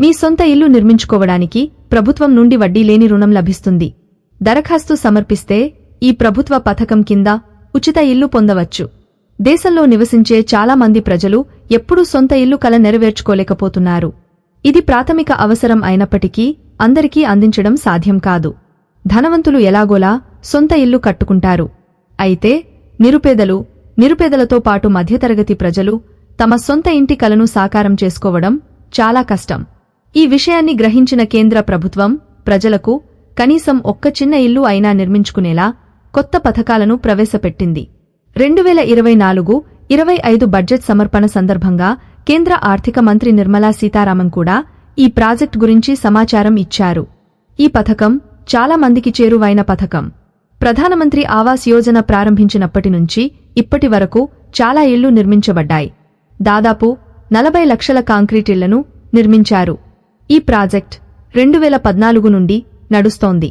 మీ సొంత ఇల్లు నిర్మించుకోవడానికి ప్రభుత్వం నుండి వడ్డీ లేని రుణం లభిస్తుంది. దరఖాస్తు సమర్పిస్తే ఈ ప్రభుత్వ పథకం కింద ఉచిత ఇల్లు పొందవచ్చు. దేశంలో నివసించే చాలా మంది ప్రజలు ఎప్పుడూ సొంత ఇల్లు కల నెరవేర్చుకోలేకపోతున్నారు. ఇది ప్రాథమిక అవసరం అయినప్పటికీ అందరికీ అందించడం సాధ్యం కాదు. ధనవంతులు ఎలాగోలా సొంత ఇల్లు కట్టుకుంటారు. అయితే నిరుపేదలతో పాటు మధ్యతరగతి ప్రజలు తమ సొంత ఇంటి కలను సాకారం చేసుకోవడం చాలా కష్టం. ఈ విషయాన్ని గ్రహించిన కేంద్ర ప్రభుత్వం ప్రజలకు కనీసం ఒక్క చిన్న ఇల్లు అయినా నిర్మించుకునేలా కొత్త పథకాలను ప్రవేశపెట్టింది. 2024-25 బడ్జెట్ సమర్పణ సందర్భంగా కేంద్ర ఆర్థిక మంత్రి నిర్మలా సీతారామన్ కూడా ఈ ప్రాజెక్ట్ గురించి సమాచారం ఇచ్చారు. ఈ పథకం చాలా మందికి చేరువైన పథకం. ప్రధానమంత్రి ఆవాస్ యోజన ప్రారంభించినప్పటి నుంచి ఇప్పటి వరకు చాలా ఇళ్లు నిర్మించబడ్డాయి. దాదాపు 40 లక్షల కాంక్రీట్ ఇళ్లను నిర్మించారు. ఈ ప్రాజెక్ట్ 2014 నుండి నడుస్తోంది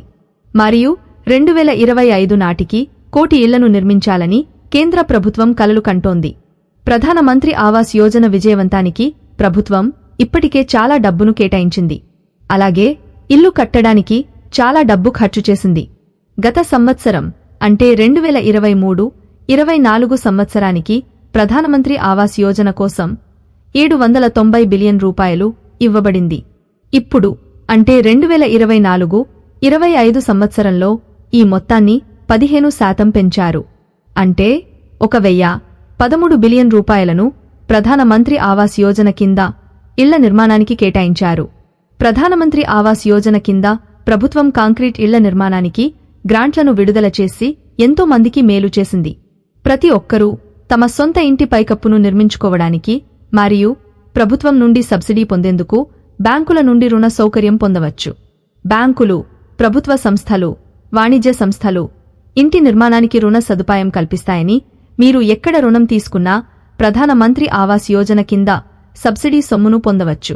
మరియు 2025 నాటికి 1 కోటి ఇళ్లను నిర్మించాలని కేంద్ర ప్రభుత్వం కలలు కంటోంది. ప్రధానమంత్రి ఆవాస్ యోజన విజయవంతానికి ప్రభుత్వం ఇప్పటికే చాలా డబ్బును కేటాయించింది. అలాగే ఇల్లు కట్టడానికి చాలా డబ్బు ఖర్చు చేసింది. గత సంవత్సరం అంటే 2023-24 సంవత్సరానికి ప్రధానమంత్రి ఆవాస్ యోజన కోసం 790 బిలియన్ రూపాయలు ఇవ్వబడింది. ఇప్పుడు అంటే 2024-25 సంవత్సరంలో ఈ మొత్తాన్ని 15% పెంచారు. అంటే 1,013 బిలియన్ రూపాయలను ప్రధానమంత్రి ఆవాస్ యోజన కింద ఇళ్ల నిర్మాణానికి కేటాయించారు. ప్రధానమంత్రి ఆవాస్ యోజన కింద ప్రభుత్వం కాంక్రీట్ ఇళ్ల నిర్మాణానికి గ్రాంట్లను విడుదల చేసి ఎంతో మందికి మేలు చేసింది. ప్రతి ఒక్కరూ తమ సొంత ఇంటి పైకప్పును నిర్మించుకోవడానికి మరియు ప్రభుత్వం నుండి సబ్సిడీ పొందేందుకు బ్యాంకుల నుండి రుణ సౌకర్యం పొందవచ్చు. బ్యాంకులు, ప్రభుత్వ సంస్థలు, వాణిజ్య సంస్థలు ఇంటి నిర్మాణానికి రుణ సదుపాయం కల్పిస్తాయని మీరు ఎక్కడ రుణం తీసుకున్నా ప్రధానమంత్రి ఆవాస్ యోజన కింద సబ్సిడీ సొమ్మును పొందవచ్చు.